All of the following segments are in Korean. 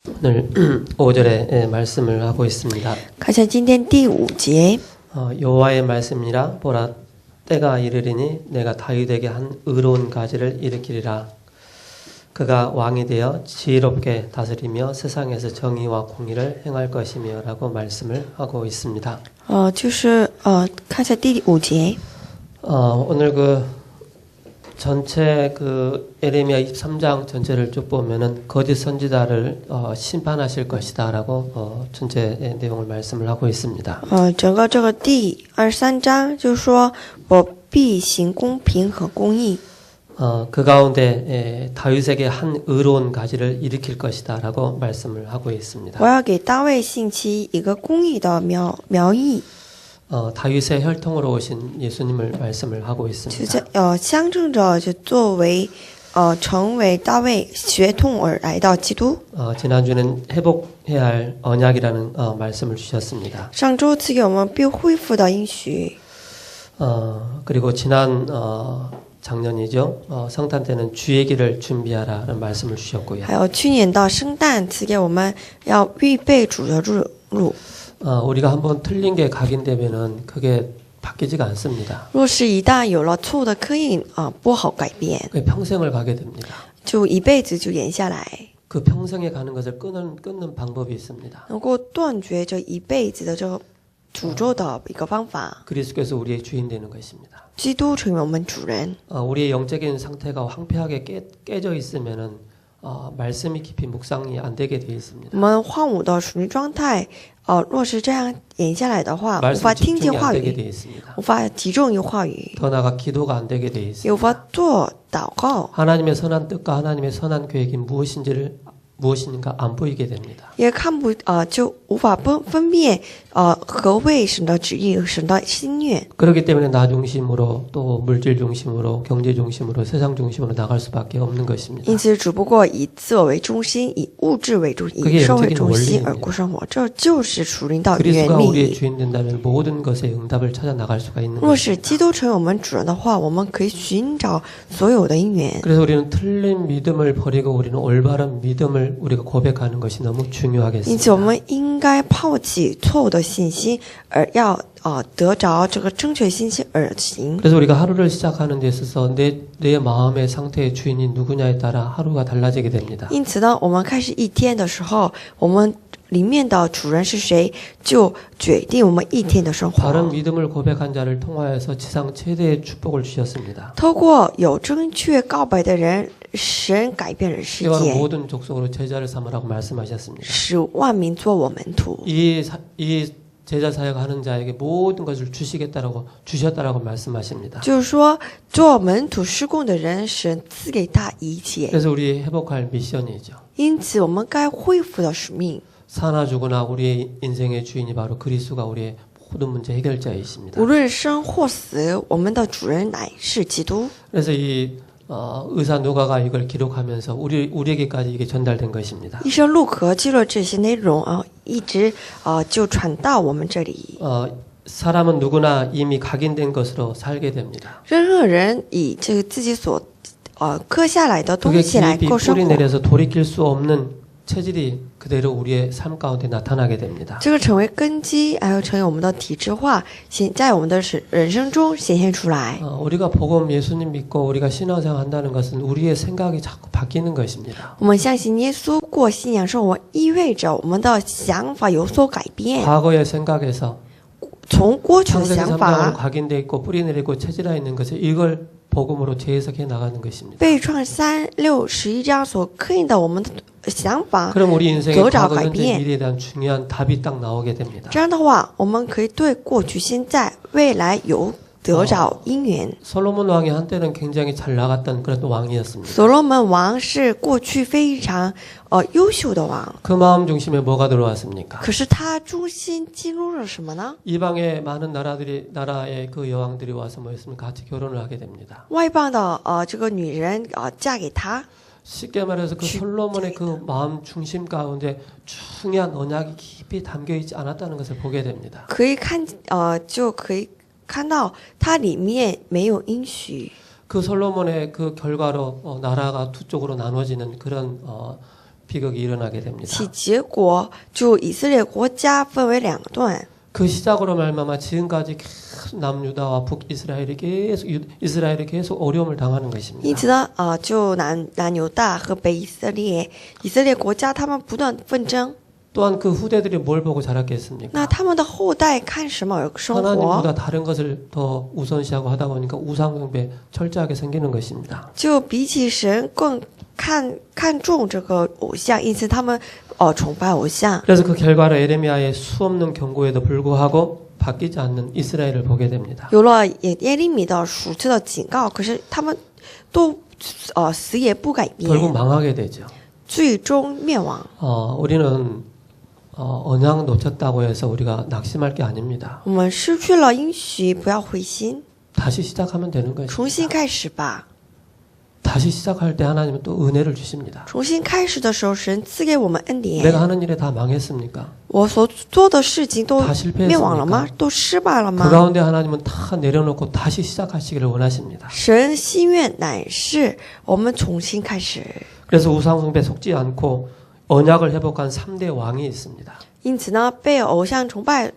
오늘 5절에 말씀을 하고 있습니다. 看一下今天第5节， 여호와의 말씀이라 보라 때가 이르리니 내가 다윗에게 한 의로운 가지를 일으키리라. 그가 왕이 되어 지혜롭게 다스리며 세상에서 정의와 공의를 행할 것이며 라고 말씀을 하고 있습니다. 就是看一下第5节， 오늘 전체 에레미야 23장 전체를 쭉 보면은 거짓 선지자를 심판하실 것이다라고 전체 내용을 말씀을 하고 있습니다. 整个这个第23章就是说我必行公平和公义。 그 가운데 다윗에게 한 의로운 가지를 일으킬 것이다라고 말씀을 하고 있습니다. 我要给大卫兴起一个公义的苗裔， 다윗의 혈통으로 오신 예수님을 말씀을 하고 있습니다. 象征着就作为成为大卫血统而来到基督。 지난주는 회복해야 할 언약이라는 말씀을 주셨습니다. 上周赐给我们必恢复的应许。 그리고 지난 작년이죠. 성탄 때는 주의 길을 준비하라는 말씀을 주셨고요. 还有去年的圣诞赐给我们要预备主的路。 우리가 한번 틀린 게 각인되면은 그게 바뀌지가 않습니다. 若是一旦有了错误的刻印不好改变， 그게 평생을 가게 됩니다. 就一辈子就延下来， 그 평생에 가는 것을 끊는 방법이 있습니다. 能够断绝这一辈子的这个诅咒的一个方法。 그리스도께서 우리의 주인 되는 것입니다. 基督成为我们主人， 우리의 영적인 상태가 황폐하게 깨져 있으면은 말씀이 깊이 묵상이 안 되게 되어 있습니다. 我们荒芜的属灵状态，若是这样延下来的话，无 말씀 法听见 집중이 话 안 되게 语， 되어 있습니다. 无法集中于话语， 더 나아가 기도가 안 되게 되어 也 있습니다. 无法做祷告， 하나님의 선한 뜻과 하나님의 선한 계획이 무엇인가 안 보이게 됩니다. 也看不就无法分辨何谓神的旨意和神的心愿。 그렇기 때문에 나 중심으로 또 물질 중심으로 경제 중심으로 세상 중심으로 나갈 수밖에 없는 것입니다. 因此，只不过以自我为中心，以物质为中心， 그게 以社会 영적인 中心 원리입니다. 而过生活，这就是属灵的原 그리스도가 우리의 理。 주인 된다면 모든 것에 응답을 찾아 나갈 수가 있는 若是 것입니다. 基督成为我们主人的话，我们可以寻找所有的因缘。 그래서 우리는 틀린 믿음을 버리고 우리는 올바른 믿음을 우리가 고백하는 것이 너무 因此，我 중요하겠습니다. 们应该抛弃错误的信息，而要得着这个正确信息而行。 그래서 우리가 하루를 시작하는 데 있어서 내 마음의 상태의 주인이 누구냐에 따라 하루가 달라지게 됩니다. 因此呢，我们开始一天的时候，我们里面的主人是谁，就决定我们一天的生 바른 活。 믿음을 고백한 자를 통하여서 지상 최대의 축복을 주셨습니다. 透过有正确告白的人，神改变了世 이와 界， 모든 족속으로 제자를 삼으라고 말씀하셨습니다. 使万民做我门徒。 이 제자 사역하는 자에게 모든 것을 주셨다라고 말씀하십니다. 就是说，做门徒施工的人，神赐给他一切。 그래서 우리 회복할 미션이죠. 因此，我们该恢复的使命， 사나 죽으나 우리의 인생의 주인이 바로 그리스도가 우리의 모든 문제 해결자이십니다. 无论生或死，我们的主人乃是基督。 그래서 이 의사 누가가 이걸 기록하면서 우리에게까지 이게 전달된 것입니다. 医生路可记录这些内容一直就传到我们这里。 사람은 누구나 이미 각인된 것으로 살게 됩니다. 任何人以这个自己所刻下来的东 그게 西来 깊이 过生 뿌리 活， 내려서 돌이킬 수 없는 체질이 그대로 우리의 삶 가운데 나타나게 됩니다. 这个成为根基，还有成为我们的体制化，在我们的人生中显现出来。 우리가 복음 예수님 믿고 우리가 신앙생활 한다는 것은 우리의 생각이 자꾸 바뀌는 것입니다. 我们相信耶稣过信仰生活，意味着我们的想法有所改变， 과거의 생각에서 从过去的 창세기 想 3장으로 法 각인되어 있고 뿌리 내리고 체질화 있는 것을 이걸 복음으로 재해석해 나가는 것입니다. 被创3、6、11章所刻印的我们的想法， 그럼 우리 인생의 더자 과거, 현재,改变。 미래에 대한 중요한 답이 딱 나오게 됩니다. 这样的话，我们可以对过去、现在、未来有得着因缘。 솔로몬 왕이 한때는 굉장히 잘 나갔던 그런 왕이었습니다. 所罗门王是过去非常优秀的王， 그 마음 중심에 뭐가 들어왔습니까? 可是他中心进入了什么呢？ 이방의 많은 나라의 그 여왕들이 와서 뭐 했습니까? 같이 결혼을 하게 됩니다. 外邦的这个女人嫁给他， 쉽게 말해서 그 솔로몬의 그 마음 중심 가운데 중요한 언약이 깊이 담겨 있지 않았다는 것을 보게 됩니다. 可以看到它里面没有应许。 그 솔로몬의 그 결과로 나라가 두 쪽으로 나눠지는 그런 비극이 일어나게 됩니다. 其结果就以色列国家分为两段。 그 시작으로 말미암아 지금까지 계속 남유다와 북이스라엘이 계속 어려움을 당하는 因 것입니다. 此呢，就南犹大和北以色列国家，他们不断奋争。 또한 그 후대들이 뭘 보고 자랐겠습니까? 那他们的后代看什么而生活？ 하나님보다 다른 것을 더 우선시하고 하다 보니까 우상숭배 철저하게 생기는 것입니다. 就比起神更看重这个偶像，因此他们崇拜偶像。 그래서 그 결과로 에레미야의 수없는 경고에도 불구하고 바뀌지 않는 이스라엘을 보게 됩니다. 有了耶利米的数次的警告，可是他们都死也不改变， 결국 망하게 되죠. 最终灭亡。 우리는 언약 놓쳤다고 해서 우리가 낙심할 게 아닙니다. 我们失去了应许，不要灰心， 다시 시작하면 되는 重新 것입니다. 开始吧。 다시 시작할 때 하나님은 또 은혜를 주십니다. 重新开始的时候，神赐给我们恩典。 내가 하는 일에 다 망했습니까? 我所做的事情都 다 실패했습니까? 灭亡了吗？都失败了 그 吗？ 가운데 하나님은 다 내려놓고 다시 시작하시기를 원하십니다. 神心愿乃是我们重新开始。 그래서 우상숭배 속지 않고 언약을 회복한 3대 왕이 있습니다. 因此呢，被偶像崇拜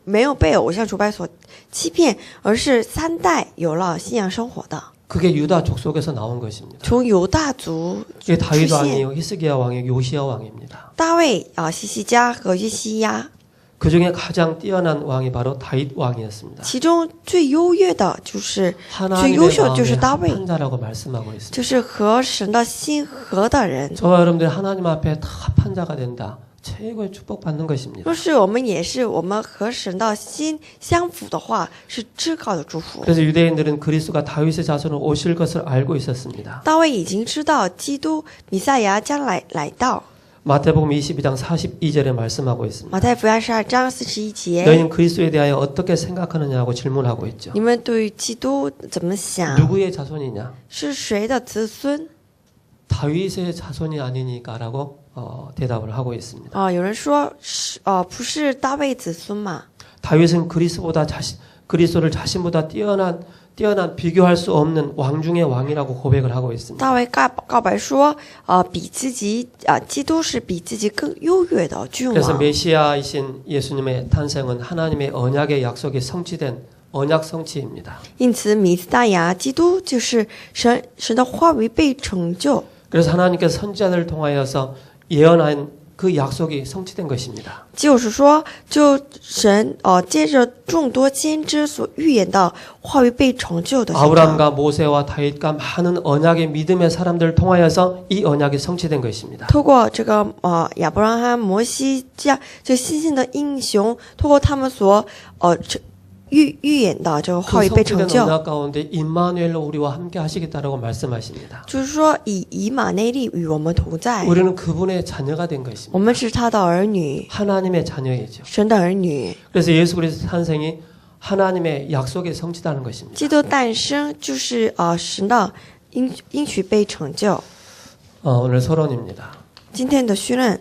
没有被偶像崇拜所欺骗，而是3代有了信仰生活的， 그게 유다 족속에서 나온 것입니다. 从犹大族 이게 出 다윗 现。 왕이요, 히스기야 왕이요, 요시야 왕입니다. 大卫西西家和约西亚， 그 중에 가장 뛰어난 왕이 바로 다윗 왕이었습니다. 其中最优越的就是最 하나님의 优秀就是 마음에 大卫， 합한 자라고 말씀하고 있습니다. 就是和神的心合的人。 저와 여러분들 하나님 앞에 다 합한 자가 된다. 최고의 축복받는 것입니다. 若是我们也是我们和神的心相符的话，是至高的祝福。 그래서 유대인들은 그리스도가 다윗의 자손으로 오실 것을 알고 있었습니다. 大卫已经知道基督弥赛亚将来到。 마태복음 22장 42절에 말씀하고 있습니다. 马太福音12章41节， 너희는 그리스도에 대하여 어떻게 생각하느냐고 질문하고 있죠. 你们对于基督怎么想？ 누구의 자손이냐? 是谁的子孙？ 다윗의 자손이 아니니까라고 대답을 하고 있습니다. 有人说是不是大卫子孙嘛？ 다윗은 그리스도를 자신보다 뛰어난 비교할 수 없는 왕 중의 왕이라고 고백을 하고 있습니다. 大卫告白说，比自己基督是比自己更优越的君 그래서 王。 메시아이신 예수님의 탄생은 하나님의 언약의 약속이 성취된 언약 성취입니다. 因此，弥赛亚基督就是神的话语被成就。 그래서 하나님께서 선지자들을 통하여서 예언한 그 약속이 성취된 것입니다. 就是说，就神借着众多先知所预言的话语被成就的现象。 아브라함과 모세와 다윗과 많은 언약의 믿음의 사람들을 통하여서 이 언약이 성취된 것입니다. 透过这个亚伯拉罕、摩西这信心的英雄，透过他们所预言的这个话 그 语被成 성취된 就， 언약 가운데 임마누엘로 우리와 함께 하시겠다라고 말씀하십니다. 就是说以马内利与我们同在， 우리는 그분의 자녀가 된 我 것입니다. 们是他的儿女， 하나님의 자녀이죠. 神的儿女。 그래서 예수 그리스도 탄생이 하나님의 약속에 성취되는 것입니다. 基督诞生就是神的应许被成就。 오늘 서론입니다. 今天的绪论，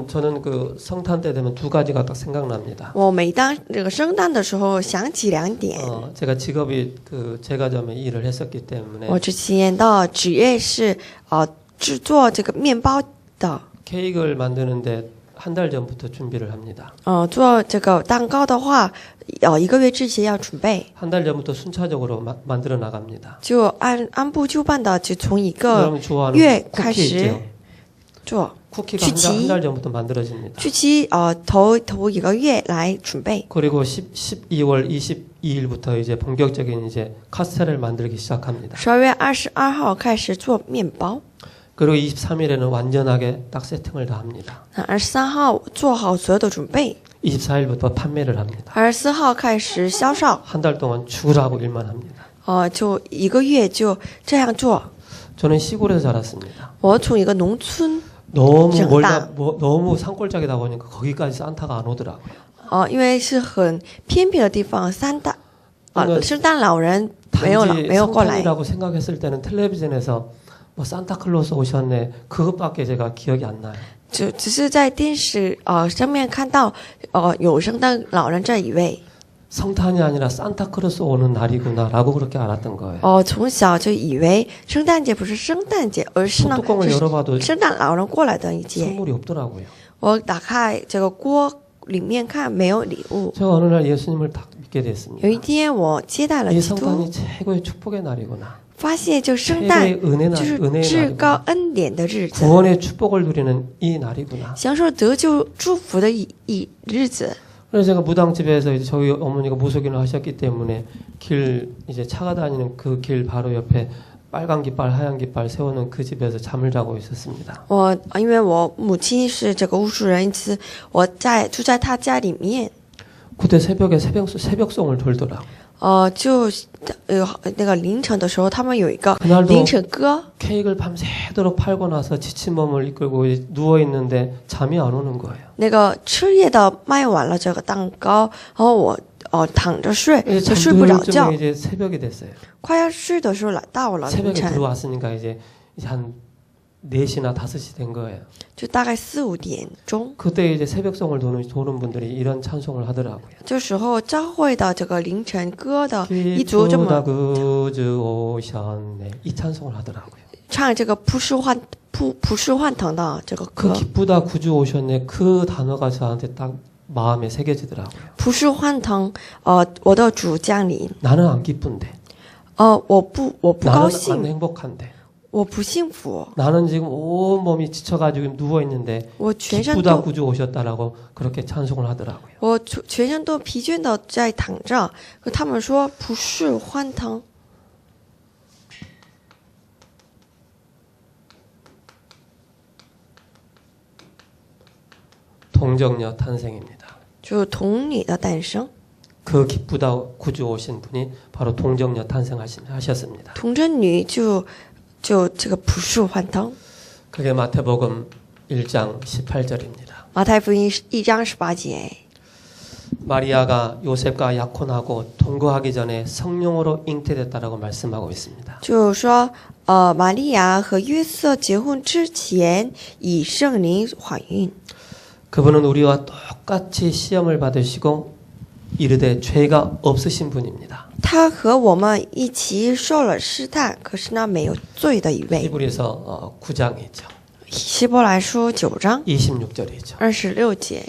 저는 그 성탄 때 되면 두 가지가 딱 생각납니다. 我每当这个圣诞的时候想起2点。 제가 직업이 그 제과점에 일을 했었기 때문에 我之前的职业是制作这个面包的。 케이크를 만드는데 한 달 전부터 준비를 합니다. 做这个蛋糕的话，1个月之前要准备， 한 달 전부터 순차적으로 만들어 나갑니다. 就按部就班的，就从1个 여러분 좋아하는 月开 쿠키 始 있죠? 做。 쿠키가 쥐치. 한 달 전부터 만들어집니다. 去期头1个月来准备， 그리고 12월 22일부터 이제 본격적인 이제 카스테를 만들기 시작합니다. 12月22号开始做面包， 그리고 23일에는 완전하게 딱 세팅을 다 합니다. 23号做好所有的准备， 24일부터 판매를 합니다. 24号开始销售， 한 달 동안 죽으라고 일만 합니다. 就1个月就这样做。 저는 시골에서 자랐습니다. 我从一个农村， 너무 정답. 멀다, 너무 산골짜기다 보니까 거기까지 산타가 안 오더라고요. 因为是很偏僻的地方，圣诞老人没 단지 有过来。 성탄이라고 생각했을 때는 텔레비전에서 뭐 산타클로스 오셨네 그것밖에 제가 기억이 안 나요. 只是在电视上面看到有圣诞老人这一位。 성탄이 아니라 산타크로스 오는 날이구나라고 그렇게 알았던 거예요. 从小就以为圣诞节不是圣诞节，而是呢 뚜껑을 是 열어봐도 圣诞老人过来的一节。 선물이 없더라고요. 我打开这个锅里面看没有礼物。 제가 어느 날 예수님을 딱 믿게 有一 됐습니다. 天我接待了 이 基督， 성탄이 최고의 축복의 날이구나. 发现就圣诞 최고의 은혜 就 날, 是 은혜의 至高 날이구나. 恩典的日子， 구원의 축복을 누리는 이 날이구나. 享受得救祝福的一日子。 그래서 제가 무당집에서 이제 저희 어머니가 무속인을 하셨기 때문에 길 이제 차가 다니는 그 길 바로 옆에 빨간 깃발, 하얀 깃발 세우는 그 집에서 잠을 자고 있었습니다. 因为我母亲是这个巫术人，因此我住在她家里面。 그때 새벽에 새벽송을 돌더라고요. 就那个凌晨的时候，他们有一个 그날도 凌晨歌， 케이크를 밤새도록 팔고 나서 지친 몸을 이끌고 누워 있는데 잠이 안 오는 거예요. 那个彻夜的卖完了这个蛋糕，然后我躺着睡， 이제 睡不着觉 잠들 쯤에 ， 이제 새벽이 됐어요. 快要睡的时候来到了凌 새벽에 晨， 들어왔으니까 이제 한 4시나 5시 된 거예요. 就大概4、5点钟。 그때 이제 새벽송을 도는 분들이 이런 찬송을 하더라고요. 这时候教会的这个凌晨歌的一族这 기쁘다 么 구주 오셨네. 이 찬송을 하더라고요. 唱这个普世欢腾的这个 그 歌， 기쁘다 구주 오셨네. 그 단어가 저한테 딱 마음에 새겨지더라고요. 普世欢腾，我的主降临。 나는 안 기쁜데. 我不高 나는 안 兴， 행복한데. 我不幸福， 나는 지금 온 몸이 지쳐가지고 누워 있는데 我全身 기쁘다 都 구주 오셨다라고 그렇게 찬송을 하더라고요. 我全身都疲倦的在躺着，可他们说不是欢腾。 동정녀 탄생입니다. 就是童女的诞生， 그 기쁘다 구주 오신 분이 바로 동정녀 탄생하셨습니다. 童贞女就这个普世欢腾。 그게 마태복음 1장 18절입니다. 马太福音1章18节， 마리아가 요셉과 약혼하고 동거하기 전에 성령으로 잉태됐다라고 말씀하고 있습니다. 就是说，玛利亚和约瑟结婚之前以圣灵怀孕， 그분은 우리와 똑같이 시험을 받으시고 이르되 죄가 없으신 분입니다. 她和我们一起受了试探，可是呢没有罪的一位。 히브리서 9장이죠. 希伯来书9章 26절이죠. 26节，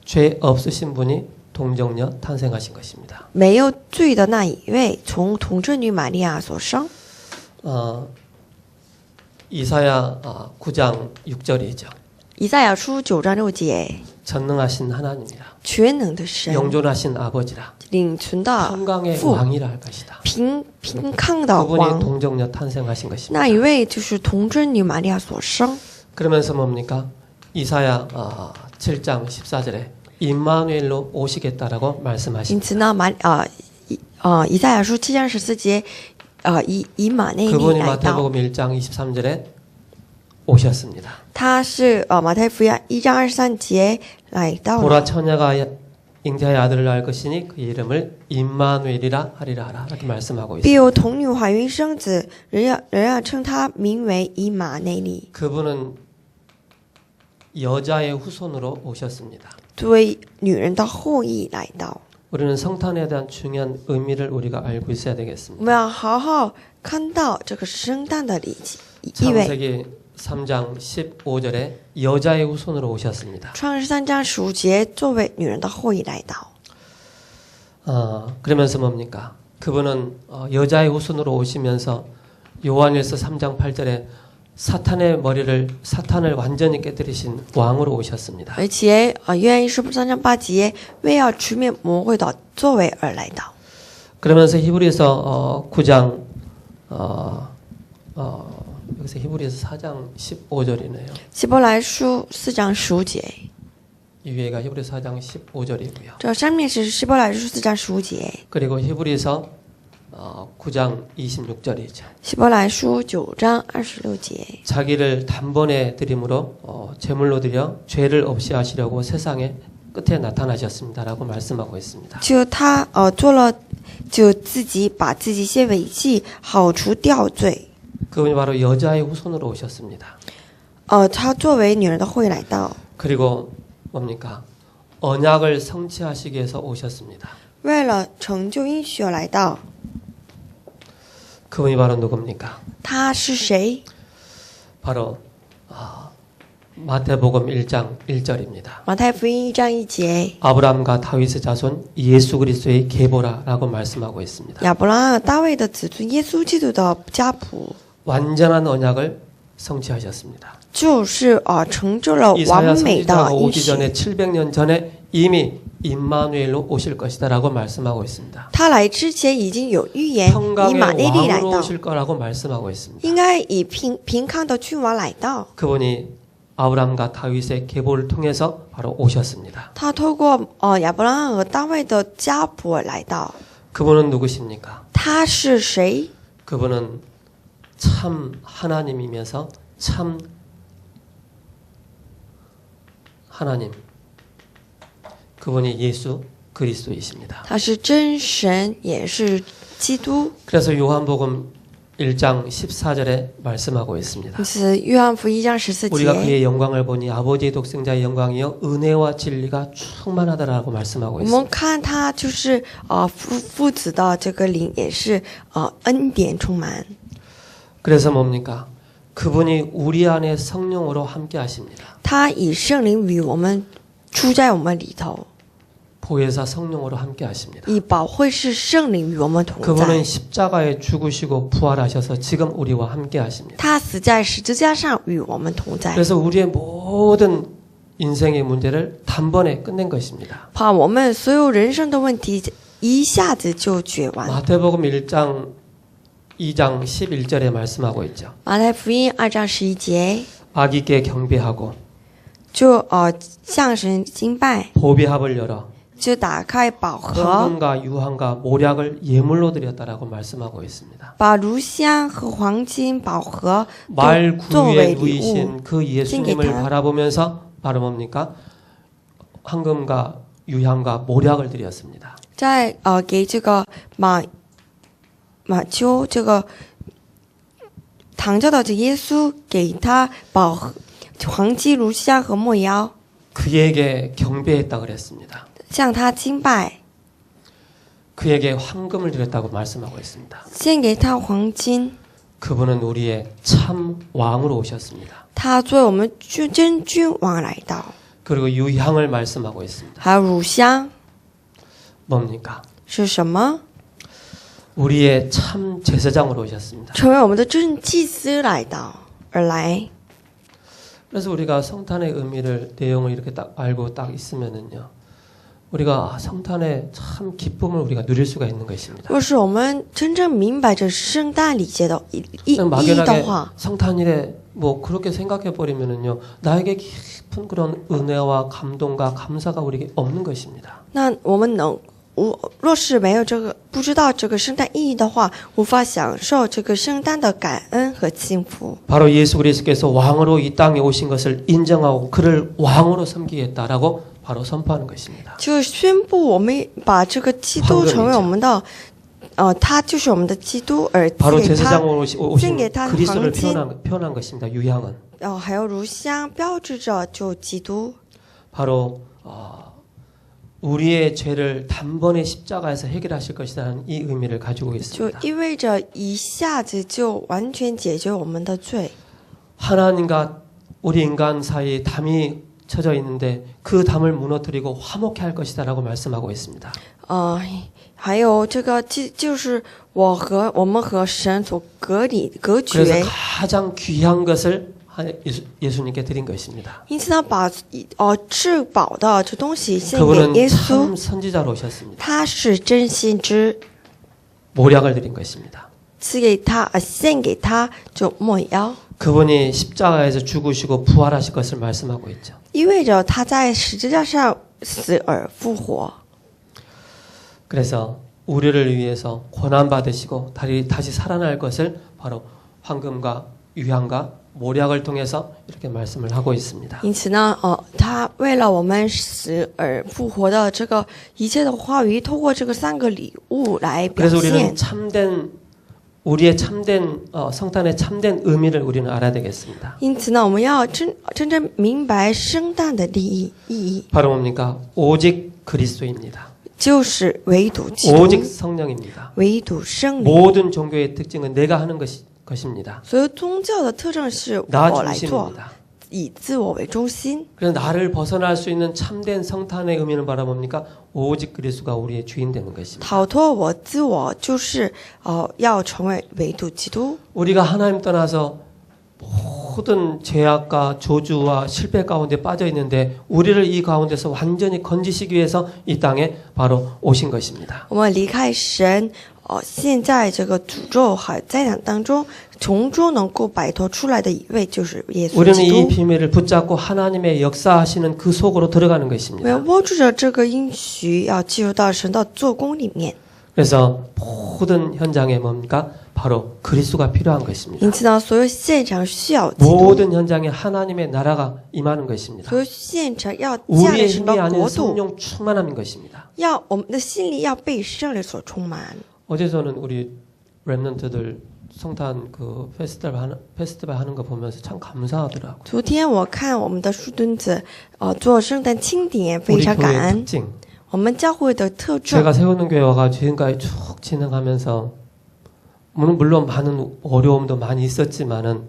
죄 없으신 분이 동정녀 탄생하신 것입니다. 没有罪的那一位从童贞女玛利亚所生。 이사야 9장 6절이죠. 以赛亚书9章6节， 전능하신 하나님이라 全能的神， 영존하신 아버지라 领存的 평강의 父， 왕이라 할 것이다. 平康的 그분이 王， 동정녀 탄생하신 것입니다. 那一位就是童贞女玛利亚所生。 그러면서 뭡니까? 이사야 7장 14절에 임마누엘로 오시겠다라고 因 말씀하십니다. 此呢，以赛亚书7章14节，以马内利 그분이 来到， 마태복음 1장 23절에 오셨습니다. 他是马太福音1章23节来到 보라 了。 처녀가 잉태하여 아들을 낳을 것이니 그 이름을 임마누엘이라 하리라 하라 이렇게 말씀하고 必 있습니다. 有童女怀孕生子，人要称他名为以马内利。 그분은 여자의 후손으로 오셨습니다. 作为女人的后裔来到， 우리는 성탄에 대한 중요한 의미를 우리가 알고 있어야 我 되겠습니다. 们要好好看到这个圣诞的意味。 창세기 3장 15절에 여자의 후손으로 오셨습니다. 创世3章15节，作为女人的后裔来到。 그러면서 뭡니까? 그분은 여자의 후손으로 오시면서 요한일서 3장 8절에 사탄을 완전히 깨뜨리신 왕으로 오셨습니다. 而且约翰一书3章8节，为要直面魔鬼的作为而来到。 그러면서 히브리서 9장 여기서 히브리서 4장 15절이네요. 希伯来书4章15节， 이 위에가 히브리서 4장 15절이고요. 这上面是希伯来书4章15节， 그리고 히브리서 9장 26절이죠. 希伯来书9章26节， 자기를 단번에 드림으로 제물로 드려 죄를 없이 하시려고 세상에 끝에 나타나셨습니다라고 말씀하고 있습니다. 就他做了，就把自己献为祭，好除掉罪。 그분이 바로 여자의 후손으로 오셨습니다. 他作为女人的后裔来到， 그리고 뭡니까? 언약을 성취하시기 위해서 오셨습니다. 为了成就应许而来到。 그분이 바로 누굽니까? 他是谁？ 바로 마태복음 1장 1절입니다. 马太福音1章1节， 아브라함과 다윗의 자손 예수 그리스도의 계보라라고 말씀하고 있습니다. 亚伯拉罕和大卫的子孙，耶稣基督的家谱， 완전한 언약을 성취하셨습니다. 就是成就了 이사야 完美的 선지자가 应 오기 许。 전에 700년 전에 이미 임마누엘로 오실 것이다라고 말씀하고 있습니다. 他来之前已经有预言，以 평강의 马内利来 왕으로 到， 오실 거라고 말씀하고 있습니다. 应该以平康的君王来到。 그분이 아브라함과 다윗의 계보를 통해서 바로 오셨습니다. 他透过亚伯拉罕和大卫的家谱而来到。 그분은 누구십니까? 他是谁？ 그분은 참 하나님이면서 참 하나님. 그분이 예수 그리스도이십니다. 他是真神，也是基督。 그래서 요한복음 1장 14절에 말씀하고 있습니다. 因此，约翰福音1章14 우리가 节， 그의 영광을 보니 아버지의 독생자의 영광이요 은혜와 진리가 충만하다라고 말씀하고 我 있습니다. 们看他就是父子的这个灵，也是恩典充满。 그래서 뭡니까? 그분이 우리 안에 성령으로 함께 하십니다. 他以圣灵与我们住在我们里头， 보혜사 성령으로 함께 하십니다. 以保惠师圣灵与我们同 그분은 在。 십자가에 죽으시고 부활하셔서 지금 우리와 함께 하십니다. 他死在十字架上与我们同在， 그래서 우리의 모든 인생의 문제를 단번에 끝낸 것입니다. 把我们所有人生的问题一下子就解完。 마태복음 1장 2장 11절에 말씀하고 있죠. 马太福音2章11节， 아기께 경배하고 就向神敬拜， 보배합을 열어 就打开宝盒， 황금과 유황과 모략을 예물로 드렸다라고 말씀하고 있습니다. 把炉香和黄金宝盒 말 作为 구유에 礼物 누이신 그 예수님을 신기하다. 바라보면서 바로 뭡니까? 황금과 유향과 모략을 드렸습니다. 在给这个马丘这个躺着的这耶稣，给他宝盒、黄金、炉香和没药， 그에게 경배했다 그랬습니다. 向他敬拜， 그에게 황금을 드렸다고 말씀하고 있습니다. 献给他黄金。 그분은 우리의 참 왕으로 오셨습니다. 他作为我们真君王来到， 그리고 유향을 말씀하고 있습니다. 还有乳香 뭡니까? 是什么？ 우리의 참 제사장으로 오셨습니다. 成为我们的真祭司来到而来。 그래서 우리가 성탄의 의미를 내용을 이렇게 딱 알고 딱 있으면은요. 우리가 성탄의 참 기쁨을 우리가 누릴 수가 있는 것입니다. 若是我们真正明白这圣诞礼节的意义的 막연하게 话， 성탄일에 뭐 그렇게 생각해 버리면은요. 나에게 깊은 그런 은혜와 감동과 감사가 우리에게 없는 것입니다. 那我们若是没有这个不知道这个圣诞意义的话，无法享受这个圣诞的感恩和幸福。 바로 예수 그리스도께서 왕으로 이 땅에 오신 것을 인정하고 그를 왕으로 섬기겠다라고 바로 선포하는 것입니다. 就宣布我们把这个基督成为我们的，他就是我们的基督，而 바로 赐给他， 제사장으로 오신 献给他 그리스도를 黄金， 표현한 것입니다. 유향은 还有乳香，标志着就基督， 바로 우리의 죄를 단번에 십자가에서 해결하실 것이라는 이 의미를 가지고 就 있습니다. 意味着一下子就完全解决我们的罪。 하나님과 우리 인간 사이에 담이 쳐져 있는데 그 담을 무너뜨리고 화목해 할 것이다라고 말씀하고 있습니다. 还有这个就是我们和神所隔 그래서 绝， 가장 귀한 것을 예수님께 드린 것입니다. 因此呢，把至宝的这东西献给 그분은 耶稣， 참 선지자로 오셨습니다. 他是真先知， 모략을 드린 것입니다. 赐给他献给他就没药， 그분이 십자가에서 죽으시고 부활하실 것을 말씀하고 있죠. 意味着他在十字架上死而复活。 그래서 우리를 위해서 고난 받으시고 다시 살아날 것을 바로 황금과 유향과 모략을 통해서 이렇게 말씀을 하고 있습니다. 因此呢，他为了我们死而复活的这个一切的话语，透过这个3个礼物来表 그래서 우리는 现。 우리의 참된 성탄의 참된 의미를 우리는 알아야 되겠습니다. 因此呢，我们要真正明白圣诞的意义。 바로 뭡니까? 오직 그리스도입니다. 就是唯独基督， 오직 성령입니다. 唯独圣灵。 모든 종교의 특징은 내가 하는 것입니다. 所有宗教的特征是 나 我来做， 중심입니다. 以自我为中心。 그래서 나를 벗어날 수 있는 참된 성탄의 의미는 바로 뭡니까? 오직 그리스도가 우리의 주인 되는 것입니다. 逃脱我自我，就是要成为唯独基督。 우리가 하나님 떠나서 모든 죄악과 저주와 실패 가운데 빠져 있는데 우리를 이 가운데서 완전히 건지시기 위해서 이 땅에 바로 오신 것입니다. 我们离开神，现在这个诅咒和灾难当中，从中能够摆脱出来的一位就是耶稣 우리는 基 이 督。 비밀을 붙잡고 하나님의 역사하시는 그 속으로 들어가는 我要 것입니다. 握住着这个应许，要进入到神的做工里面。 그래서 모든 현장에 뭡니까? 바로 그리스도가 필요한 것입니다. 因此呢，所有现场需要基督， 모든 현장에 하나님의 나라가 임하는 것입니다. 所有现场要驾 우리의 着神 힘이 的 아닌 国度， 성령 충만함인 것입니다. 要我们的心里要被圣灵所充满。 어제 저는 우리 랩런트들 성탄 그 페스티벌 하는 거 보면서 참 감사하더라고요. 昨天我看我们的树墩子，做圣诞庆典，非 우리 常感 교회의 恩。 특징. 我们教会的特征， 제가 세우는 교회 와가 지금까지 쭉 진행하면서 물론 많은 어려움도 많이 있었지만은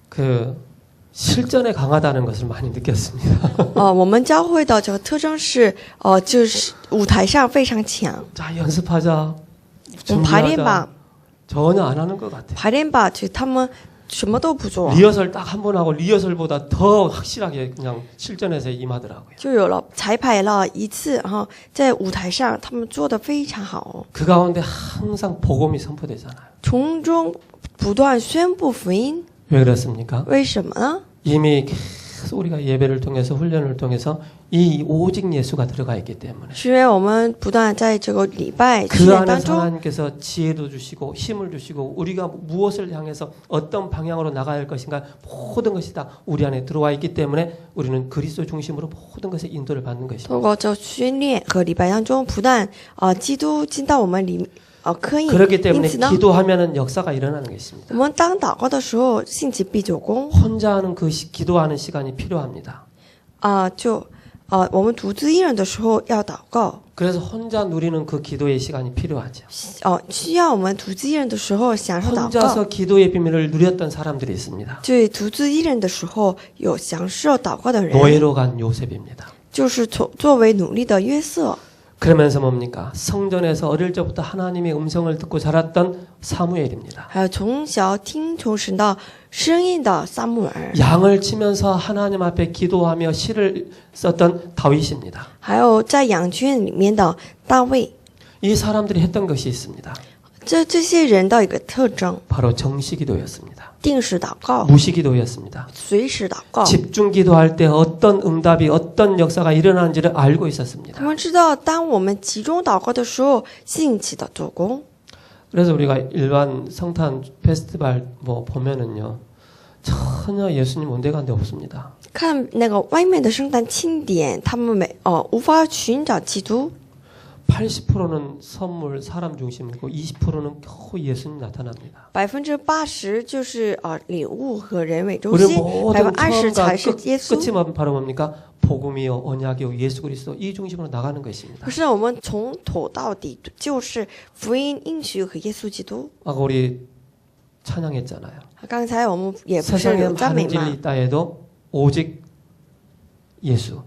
그 실전에 강하다는 것을 많이 느꼈습니다. 我们教会的这个特征是，就是舞台上非常强。 자 연습하자, 我们排练 준비하자. 吧， 전혀 안 하는 것 같아요. 排练吧，就他们什么都不做， 리허설 딱 한 번 하고 리허설보다 더 확실하게 그냥 실전에서 임하더라고요. 就有了彩排了一次，然后在舞台上他们做的非常好， 그 가운데 항상 복음이 선포되잖아요. 从中不断宣布福音。 왜 그렇습니까? 为什么呢？ 이미 계속 우리가 예배를 통해서 훈련을 통해서 이 오직 예수가 들어가 있기 때문에 是因为我们不断在这个礼拜训 그 练当 안에서 中， 하나님께서 지혜도 주시고 힘을 주시고 우리가 무엇을 향해서 어떤 방향으로 나가야 할 것인가 모든 것이 다 우리 안에 들어와 있기 때문에 우리는 그리스도 중심으로 모든 것에 인도를 받는 것입니다. 通过这训练和礼拜当中，不但基督进到我们里可以， 그렇기 因 때문에 此呢， 기도하면은 역사가 일어나는 것입니다. 我们当祷告的时候，兴起必久功 혼자 하는 그 기도하는 시간이 필요합니다. 我们独自一人的时候要祷告， 그래서 혼자 누리는 그 기도의 시간이 필요하죠. 需要我们独自一人的时候享受祷告。 혼자서 기도의 비밀을 누렸던 사람들이 있습니다. 对，独自一人的时候有享受祷告的人， 노예로 간 요셉입니다. 就是作为奴隶的约瑟。 그러면서 뭡니까? 성전에서 어릴 적부터 하나님의 음성을 듣고 자랐던 사무엘입니다. 还有从小听从神的声音的撒母耳， 양을 치면서 하나님 앞에 기도하며 시를 썼던 다윗입니다. 还有在羊圈里面的大卫， 이 사람들이 했던 것이 있습니다. 这些人的一个特征， 바로 정시기도였습니다. 定时祷告， 무시기도였습니다. 随时祷告。 집중기도할 때 어떤 응답이 어떤 역사가 일어나는지를 알고 他 있었습니다. 们知道，当我们集中祷告的时候，兴起的做工。 그래서 우리가 일반 성탄 페스티벌 뭐 보면은요 전혀 예수님 온데간데 없습니다. 看那个外面的圣诞庆典，他们无法寻找基督， 80%는 선물 사람 중심이고 20%는 겨우 예수님 나타납니다. 80%就是礼物和人为中 우리 心， 모든 20%才是耶 끝이 稣。 바로 뭡니까? 복음이요, 언약이요, 예수 그리스도 이 중심으로 나가는 것입니다. 可是我们从头到底就是福音应许和耶稣基督。 아까 우리 찬양했잖아요. 刚才我们也不是 세상에 有赞美 많은 진리 吗？ 있다 해도 오직 예수.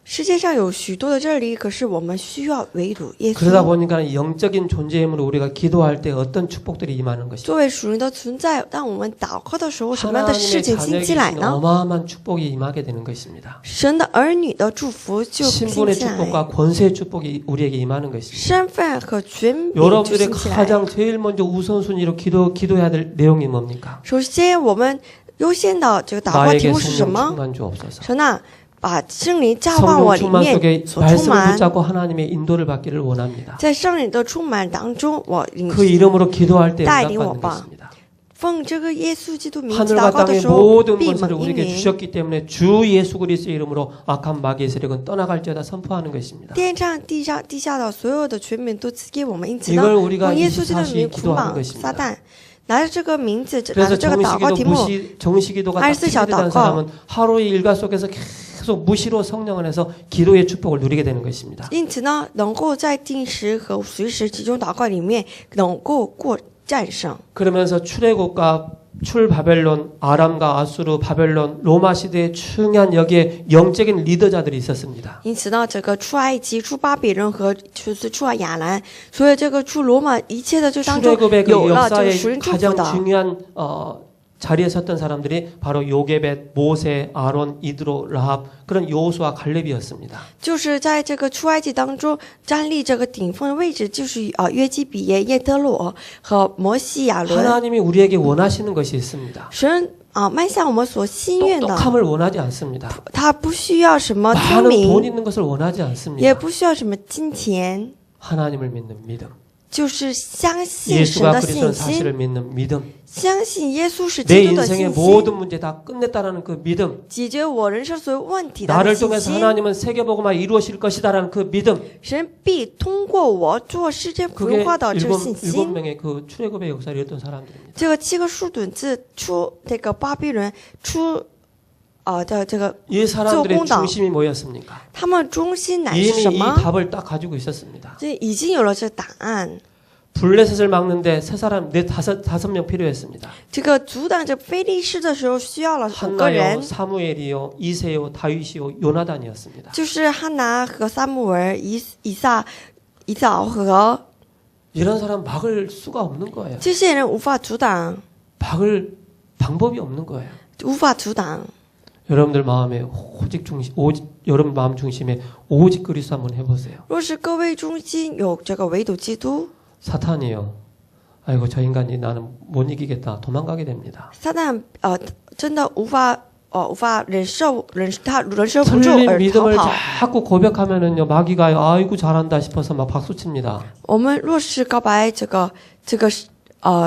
世界上有许多的真理，可是我们需要唯独耶 그러다 稣。 보니까 영적인 존재의 힘으로 우리가 기도할 때 어떤 축복들이 임하는 것이죠. 作为属灵的存在，当我们祷告的时候，什么样的事 하나님의 情兴 자녀에게 起来 주신 呢？ 어마어마한 축복이 임하게 되는 것입니다. 神的儿女的祝福就兴 신분의 起来， 축복과 권세의 축복이 우리에게 임하는 것입니다. 身份和权柄就 여러분들의 兴起来。 가장 제일 먼저 우선순위로 기도해야 될 내용이 뭡니까? 首先，我们优先的这个祷告题 나에게 目是什 성령 么？ 충만 주옵소서. 神啊，把圣灵浇灌我 성령 里 충만 面 속에 所充 말씀을 满， 붙잡고 하나님의 인도를 받기를 원합니다. 在圣灵的充满当中，我 그 이름으로 기도할 때 带领我 응답받는 吧。 것입니다. 奉这个耶稣基督名字 하늘과 祷告的 땅의 时候， 모든 闭 것을 门应 우리에게 允。 주셨기 때문에 주 예수 그리스도의 이름으로 악한 마귀의 세력은 떠나갈지어다 선포하는 것입니다. 天上地下的所有的权柄都赐给我们，因此呢， 이걸 우리가 奉耶稣基督的 24시 名捆 기도하는 绑 것입니다. 撒旦。拿着这个名字，拿 그래서 着这个祷告题目， 정시기도가 딱 24小 준비된 祷告。 사람은 하루의 일과 속에서 계속 무시로 성령 안에서 기도의 축복을 누리게 되는 것입니다. 因此呢，能够在定时和随时集中祷告里面，能够战胜。 그러면서 출애굽과 출바벨론, 아람과 아수르, 바벨론, 로마 시대에 중요한 여기에 영적인 리더자들이 있었습니다. 因此呢，这个出埃及、出巴比伦和出亚兰，所以这个出罗马一切的这当中 출애굽의 그 有了这个 역사의 属人祝福 가장 的， 중요한 자리에 섰던 사람들이 바로 요게벳, 모세, 아론, 이드로, 라합 그런 여호수아 갈렙이었습니다. 就是在这个出埃及当中站立这个顶峰的位置，就是约基比耶、耶德罗和摩西亚伦。 하나님이 우리에게 원하시는 것이 있습니다. 神迈向我们所心愿的， 똑똑함을 원하지 않습니다. 他不需要什么聪 많은 돈 明， 있는 것을 원하지 也 않습니다. 不需要什么金钱， 하나님을 믿는 믿음. 就是相信神 예수가 的 그리스도는 信 사실을 心， 믿는 믿음. 相信耶稣是 내 基督的 인생의 信心， 모든 문제 다 끝냈다라는 그 믿음. 解决我人生所有问题的 나를 信 통해서 心。 하나님은 세계복음화 이루어질 것이다라는 그 믿음. 神必通过我做世界福 그게 音化的这个信 일곱 心。 명의 그 출애굽의 역사를 이뤘던 사람들입니다. 这个7个树墩子出这个巴比伦出的这个 이 사람들의 공당. 중심이 뭐였습니까? 他们中心乃是 이미 什 이 么？ 답을 딱 가지고 있었습니다. 这已经有了这答案。 블레셋을 막는데 세 사람, 다섯 명 필요했습니다. 这个阻挡着非利士的时候，需要了5个 한나요, 人， 사무엘이요, 이세요, 다윗이요, 요나단이었습니다. 就是汉拿和撒母耳、以扫和 이런 사람 막을 수가 없는 거예요. 这些人无法阻挡， 막을 방법이 없는 거예요. 无法阻挡。 여러분들 마음에 여러분 마음 중심에 오직 그리스도 한번 해보세요. 若是各位中心有这个唯独基督， 사탄이요. 아이고 저 인간이 나는 못 이기겠다. 도망가게 됩니다. 撒旦真的无法忍受不住 틀린 而逃 믿음을 跑。 자꾸 고백하면은요 마귀가 아이고 잘한다 싶어서 막 박수칩니다. 我们若是告白这个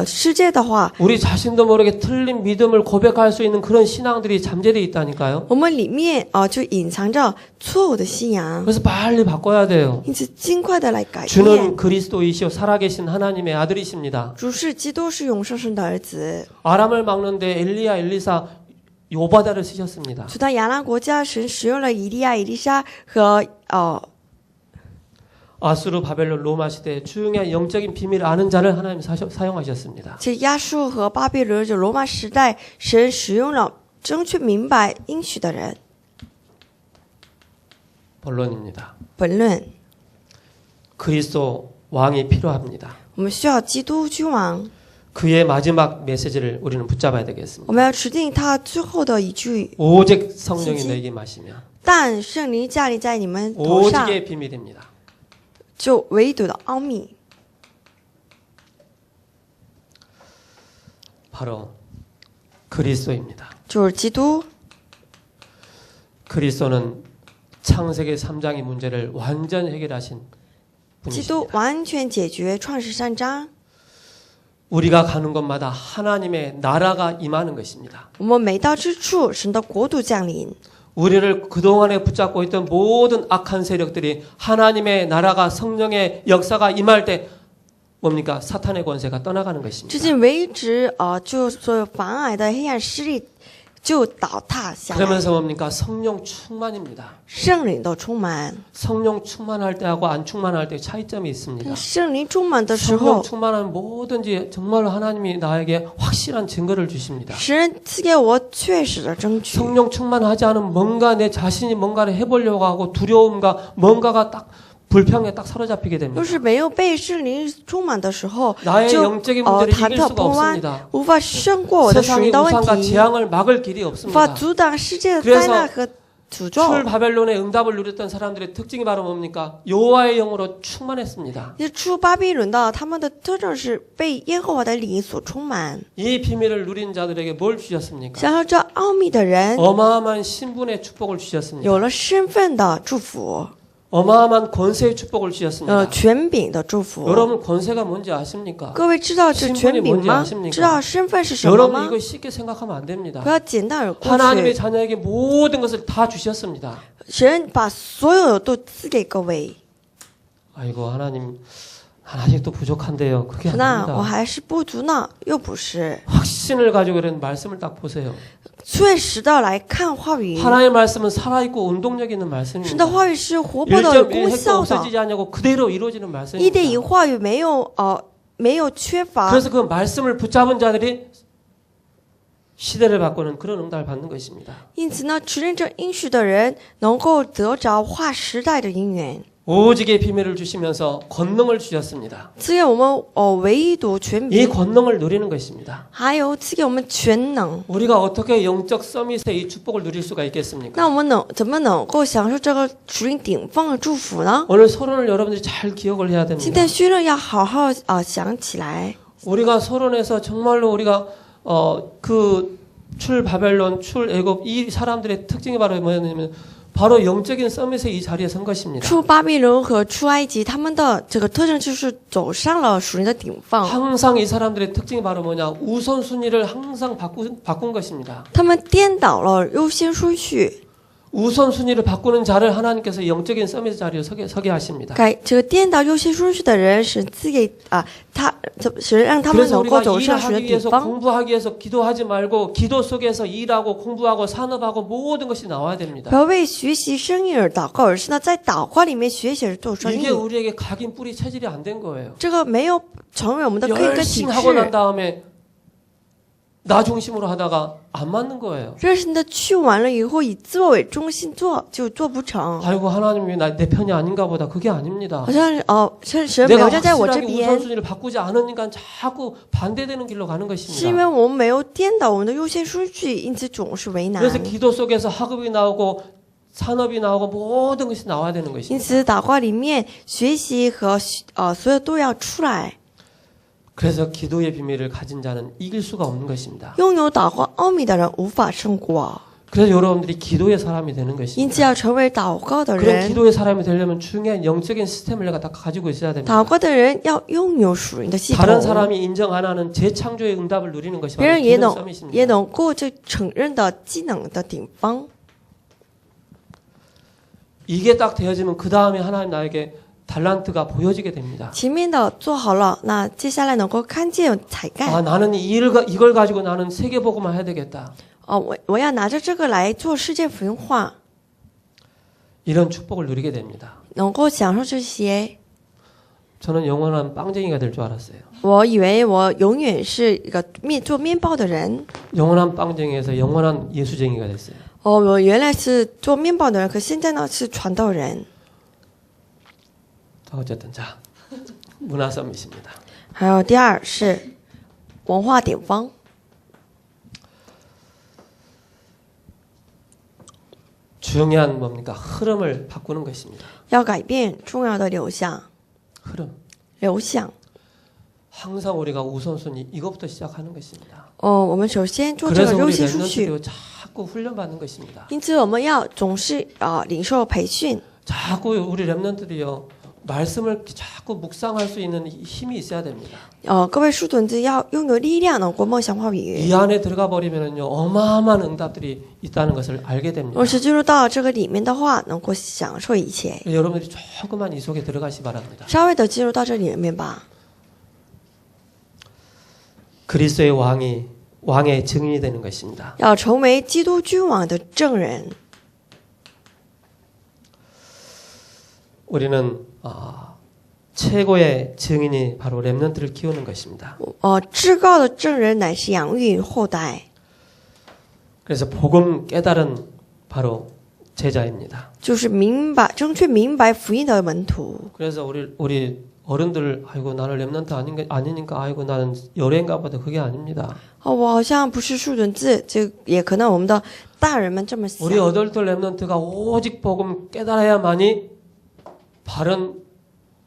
世界的话， 우리 자신도 모르게 틀린 믿음을 고백할 수 있는 그런 신앙들이 잠재되어 있다니까요. 我们里面就隐藏着错误的信仰， 그래서 빨리 바꿔야 돼요. 因此尽快的来改 주는 变。 그리스도이시오 살아계신 하나님의 아들이십니다. 主是基督，是永生神的儿子。 아람을 막는데 엘리야 엘리사 요바다를 쓰셨습니다. 主到亚兰国家，神使用了以利亚、以利沙和아수르 바벨론 로마 시대에 중요한 영적인 비밀을 아는 자를 하나님 사용하셨습니다. 这亚述和巴比伦这罗马时代，神使用了正确明白应许的人。 본론입니다. 本论， 그리스도 왕이 필요합니다. 我们需要基督君王， 그의 마지막 메시지를 우리는 붙잡아야 我 되겠습니다. 们要持定他最后的一句： 오직 성령이 너에게 마시면 但圣灵降临在你们头上， 오직의 비밀입니다. 就唯独的奥秘， 바로 그리스도입니다. 就是基督。 그리스도는 창세기 3장의 문제를 완전 해결하신 基督 분이십니다. 完全解决创世3章。 우리가 가는 곳마다 하나님의 나라가 임하는 것입니다. 我们每到之处，神的国度降临。 우리를 그동안에 붙잡고 있던 모든 악한 세력들이 하나님의 나라가 성령의 역사가 임할 때 뭡니까? 사탄의 권세가 떠나가는 至 것입니다. 今为止就所有妨碍的黑暗势力就倒塌下来， 그러면서 뭡니까? 성령 충만입니다. 圣灵的充满。 성령 충만할 때하고 안 충만할 때 차이점이 있습니다. 圣灵充满的时 성령 候， 충만한 뭐든지 정말 하나님이 나에게 확실한 증거를 주십니다. 神赐给我确实的证据。 성령 충만하지 않은 뭔가 내 자신이 뭔가를 해보려고 하고 두려움과 뭔가가 딱 불평에 딱 사로잡히게 若 됩니다. 是没有被圣灵充满的时候， 나의 就 영적인 문제를 忐 이길 忑 수가 不安， 없습니다. 无法胜过我的属 세상의 灵的问 우상과 题， 재앙을 막을 길이 无法 없습니다. 阻挡世界的 그래서 灾难和诅咒。 출 바벨론의 응답을 누렸던 사람들의 특징이 바로 뭡니까? 여호와의 영으로 충만했습니다. 那出巴比伦的，他们的特征是被耶和华的灵所充满。 이 비밀을 누린 자들에게 뭘 주셨습니까? 想要这奥秘的人， 어마어마한 신분의 축복을 주셨습니다. 有了身份的祝福， 어마어마한 권세의 축복을 주셨습니다. 权柄的祝福。 여러분 권세가 뭔지 아십니까? 各位知道这权柄吗？知道身份是什么 여러분 吗？ 이거 쉽게 생각하면 안 됩니다. 不要简单而过 하나님의 去。 자녀에게 모든 것을 다 주셨습니다. 神把所有都赐给各位。 아이고 하나님 난 아직도 부족한데요. 그게 那我 아닙니다. 还是不足呢，又不是。 확신을 가지고 이런 말씀을 딱 보세요. 确实的来看话语， 하나님의 말씀은 살아있고 운동력 있는 神的 말씀입니다. 话语是活泼的、有 1.1 功 핵도 效的， 없어지지 않냐고 그대로 이루어지는 一点一 말씀입니다. 话语没有缺乏， 그래서 그 말씀을 붙잡은 자들이 시대를 바꾸는 그런 응답을 받는 것입니다. 因此呢，持认这应许的人能够得着划时代的因缘， 오직의 비밀을 주시면서 권능을 주셨습니다. 赐给我们唯独权 이 柄， 권능을 누리는 것입니다. 还有赐给我们全能。 우리가 어떻게 영적 서밋의 이 축복을 누릴 수가 있겠습니까? 那我们怎么能够享受这个属灵顶峰的祝福呢？ 오늘 서론을 여러분들이 잘 기억을 해야 今 됩니다. 天薛润要好好想起来， 우리가 서론에서 정말로 우리가 그 출바벨론, 출애굽 이 사람들의 특징이 바로 뭐냐면 바로 영적인 서밋의 이 자리에 선 것입니다. 出巴比伦和出埃及，他们的这个特征就是走上了属灵的顶峰。 항상 이 사람들의 특징이 바로 뭐냐? 우선순위를 항상 바꾼 것입니다. 他们颠倒了优先顺序， 우선순위를 바꾸는 자를 하나님께서 영적인 서밋 자리에 서게 하십니다. 这个颠倒优先顺序的人，神赐给神让他们 그래서 能够 우리가 走上属灵 일하기 的顶 위해서 峰。 공부하기 위해서 기도하지 말고 기도 속에서 일하고 공부하고 산업하고 모든 것이 나와야 됩니다. 不要为学习生意而祷告，而是呢在祷告里面学习而做生意 이게 。 우리에게 각인 뿌리 체질이 안 된 거예요. 这个没有成为我们的根体 열심히 하고 난 质。 다음에 나 중심으로 하다가 안 맞는 거예요. 认识的去完了以后，以自我为中心做，就做不成。 아이고 하나님이 내 편이 아닌가 보다. 그게 아닙니다. 好像神没有 내가 站在我这 확실하게 边， 우선순위를 바꾸지 않으니까 자꾸 반대되는 길로 가는 是因为 것입니다. 我们没有颠倒我们的优先顺序，因此总是为难。 그래서 기도 속에서 학업이 나오고 산업이 나오고 모든 것이 나와야 되는 因 것입니다. 此祷告里面学习和所有都要出来。 그래서 기도의 비밀을 가진 자는 이길 수가 없는 것입니다. 拥有祷告奥秘的人无法胜过， 그래서 여러분들이 기도의 사람이 되는 因此 것입니다. 要成为祷告的 그런 人。 기도의 사람이 되려면 중요한 영적인 시스템을 내가 다 가지고 있어야 됩니다. 祷告的人要拥有属灵的系统， 다른 사람이 인정 안 하는 재창조의 응답을 누리는 것이 别 바로 人也 기도 能 서밋입니다. 能够这承认的技能的顶峰。 이게 딱 되어지면 그 다음에 하나님 나에게 달란트가 보여지게 됩니다. 前面的做好了，那接下来能够看见才干。 아 나는 이걸 가지고 나는 세계복음을 해야 되겠다. 我要拿着这个来做世界福音化， 이런 축복을 누리게 됩니다. 能够享受这些。 저는 영원한 빵쟁이가 될 줄 알았어요. 我以为我永远是一个做面包的人， 영원한 빵쟁이에서 영원한 예수쟁이가 됐어요. 我原来是做面包的人，可现在呢是传道人。 어쨌든 자 문화 서밋입니다. 还有第二是文化顶峰， 중요한 뭡니까? 흐름을 바꾸는 것입니다. 要改变重要的流向。 흐름. 流向， 항상 우리가 우선순위 이것부터 시작하는 것입니다. 我们首先做这个 그래서 优 우리 先顺序， 랩런트들이 자꾸 훈련받는 것입니다. 因此我们要总是领受培训， 자꾸 우리 랩런트들이요 말씀을 자꾸 묵상할 수 있는 힘이 있어야 됩니다. 各位书墩子要拥有力量，能够梦想话语。 이 안에 들어가 버리면요 어마어마한 응답들이 있다는 것을 알게 됩니다. 若是进入到这个里面的话，能够享受一切。 여러분들이 조금만 이 속에 들어가시 바랍니다. 稍微的进入到这里面吧。 그리스도의 왕의 증인이 되는 것입니다. 要成为基督君王的证人。 우리는 최고의 증인이 바로 렘넌트를 키우는 것입니다. 至高的证人乃是养育后代， 그래서 복음 깨달은 바로 제자입니다. 就是正确明白福音的门徒。 그래서 우리 어른들 아이고 나는 렘넌트 아니니까 아이고 나는 열애인가 보다 그게 아닙니다. 我好像不是书墩子，这也可能我们的大人们这么想。 우리 어덜트 렘넌트가 오직 복음 깨달아야만이 바른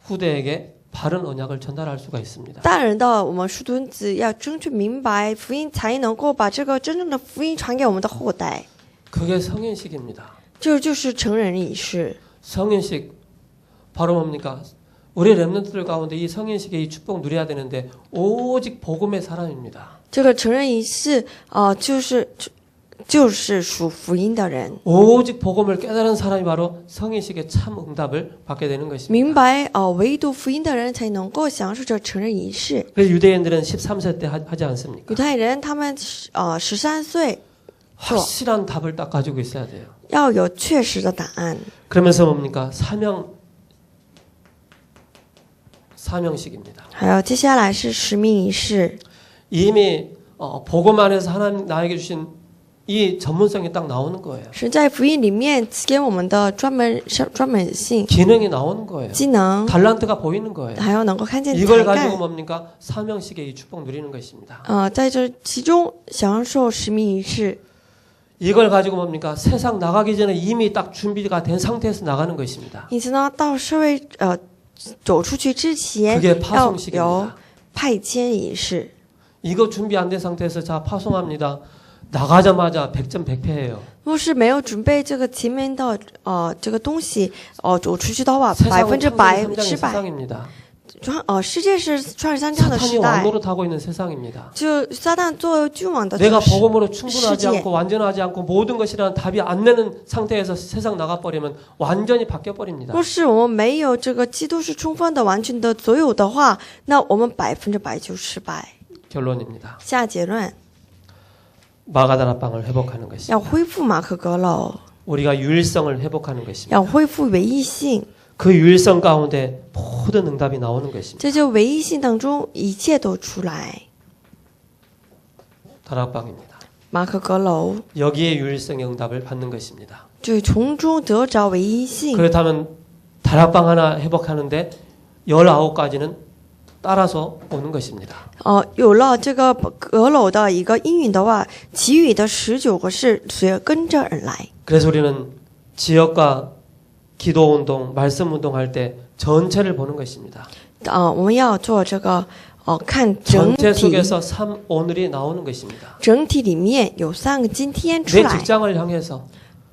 후대에게 바른 언약을 전달할 수가 있습니다. 大人的我们书墩子要正确明白福音，才能够把这个真正的福音传给我们的后代。 그게 성인식입니다. 这就是成人仪式。 성인식 바로 뭡니까? 우리 렘넌트들 가운데 이 성인식의 이 축복 누려야 되는데 오직 복음의 사람입니다. 这个成人仪式就是属福音的人， 오직 복음을 깨달은 사람이 바로 성인식의 참 응답을 받게 되는 것입니다. 明白唯独福音的人才能够享受这成人仪式。 그래서 유대인들은 13세 때 하지 않습니까? 犹太人他们13岁，做， 확실한 답을 딱 가지고 있어야 돼요. 要有确实的答案。 그러면서 뭡니까? 사명식입니다. 还有接下来是使命仪式， 이미 복음 안에서 하나님 나에게 주신 이 전문성이 딱 나오는 거예요. 是在福音里面赐给我们的专门性 기능이 나오는 거예요. 技能， 달란트가 보이는 거예요. 还有能够看见才 이걸 가지고 干。 뭡니까? 사명식의 이 축복 누리는 것입니다. 在这其中享受使命仪式， 이걸 가지고 뭡니까? 세상 나가기 전에 이미 딱 준비가 된 상태에서 나가는 것입니다. 因此呢，到社会走出去之前 그게 要有 파송식입니다. 派遣仪式。 이거 준비 안 된 상태에서 자 파송합니다. 나가자마자 100점 100패예요. 若是没有准备这个前面的这个东西走出去的话， 세상은 100%失 창조의 败。 세상입니다. 世界是创世三章的 사탄이 时代， 왕노릇하고 있는 세상입니다. 就撒旦作为君王的 내가 这个 복음으로 충분하지 世界。 않고 완전하지 않고 모든 것이라는 답이 안 내는 상태에서 세상 나가버리면 완전히 바뀌어버립니다. 若是我们没有这个基督是充分的、完全的所有的话，那我们100%就失败。 결론입니다. 下结论， 마가다락방을 회복하는 것입니다. 要恢复马可阁楼， 우리가 유일성을 회복하는 것입니다. 要恢复唯一性。 그 유일성 가운데 모든 응답이 나오는 것입니다. 这就唯一性当中一切都出来。 다락방입니다. 马可阁楼 여기에 유일성의 응답을 받는 것입니다. 就从中得着唯一性。 그렇다면 다락방 하나 회복하는데 19가지는 따라서 오는 것입니다. 有了这个阁楼的一个应允的话，其余的19个是随跟着而来。 그래서 우리는 지역과 기도운동, 말씀운동 할 때 전체를 보는 것입니다. 我们要做这个看整 전체 体， 속에서 3 오늘이 나오는 것입니다. 整体里面有3个今天出 내 来， 직장을 향해서,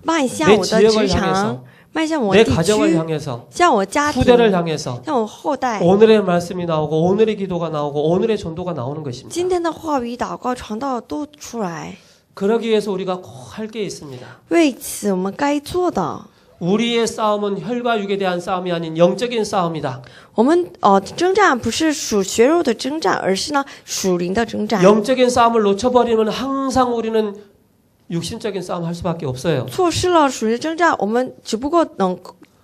迈向 내 我的 지역을 职场 향해서 ，迈向我 내 的地 가정을 区， 향해서, 向我家庭， 후대를 향해서 向我后代。 오늘의 말씀이 나오고 오늘의 기도가 나오고 오늘의 전도가 나오는 것입니다. 今天的话语、祷告、传道都出来。 그러기 위해서 우리가 꼭 할 게 있습니다. 为此，我们该做的， 우리의 싸움은 혈과 육에 대한 싸움이 아닌 영적인 싸움이다. 我们征战不是属血肉的征战，而是呢属灵的征战。 영적인 싸움을 놓쳐버리면 항상 우리는 육신적인 싸움 할 수밖에 없어요. 错失了属灵的征战，我们只不过能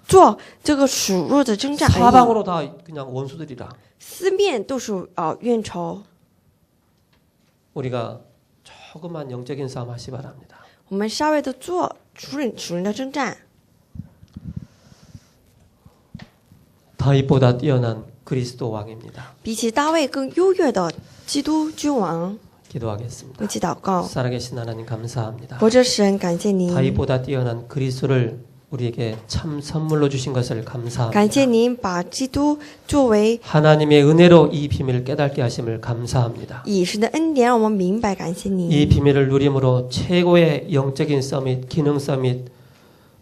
做这个属肉的征战而已。 사방으로 다 그냥 원수들이라. 四面都是怨仇。 우리가 조그만 영적인 싸움 하시 바랍니다. 我们稍微的做属灵的征战。 다윗보다 뛰어난 그리스도 왕입니다. 比起大卫更优越的基督君王， 기도하겠습니다. 一起祷告。 살아계신 하나님 감사합니다. 活着神，感谢您， 다윗보다 뛰어난 그리스도를 우리에게 참 선물로 주신 것을 感 감사합니다. 谢您把基督作为 하나님의 은혜로 이 비밀을 깨닫게 하심을 감사합니다. 以神的恩典，让我们明白。感谢您， 이 비밀을 누림으로 최고의 영적인 서밋, 기능 서밋,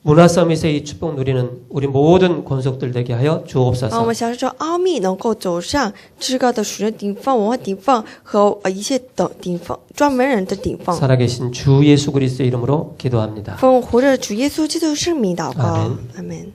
문화 서밋의 이 축복 누리는 우리 모든 권속들 되게 하여 让我 주옵소서. 们享受这奥秘，能够走上至高的属灵顶峰、文化顶峰和一切的顶峰，专门人的顶峰。 살아계신 주 예수 그리스도의 이름으로 기도합니다. 奉活着主耶稣基督圣名祷告， 아멘 阿门。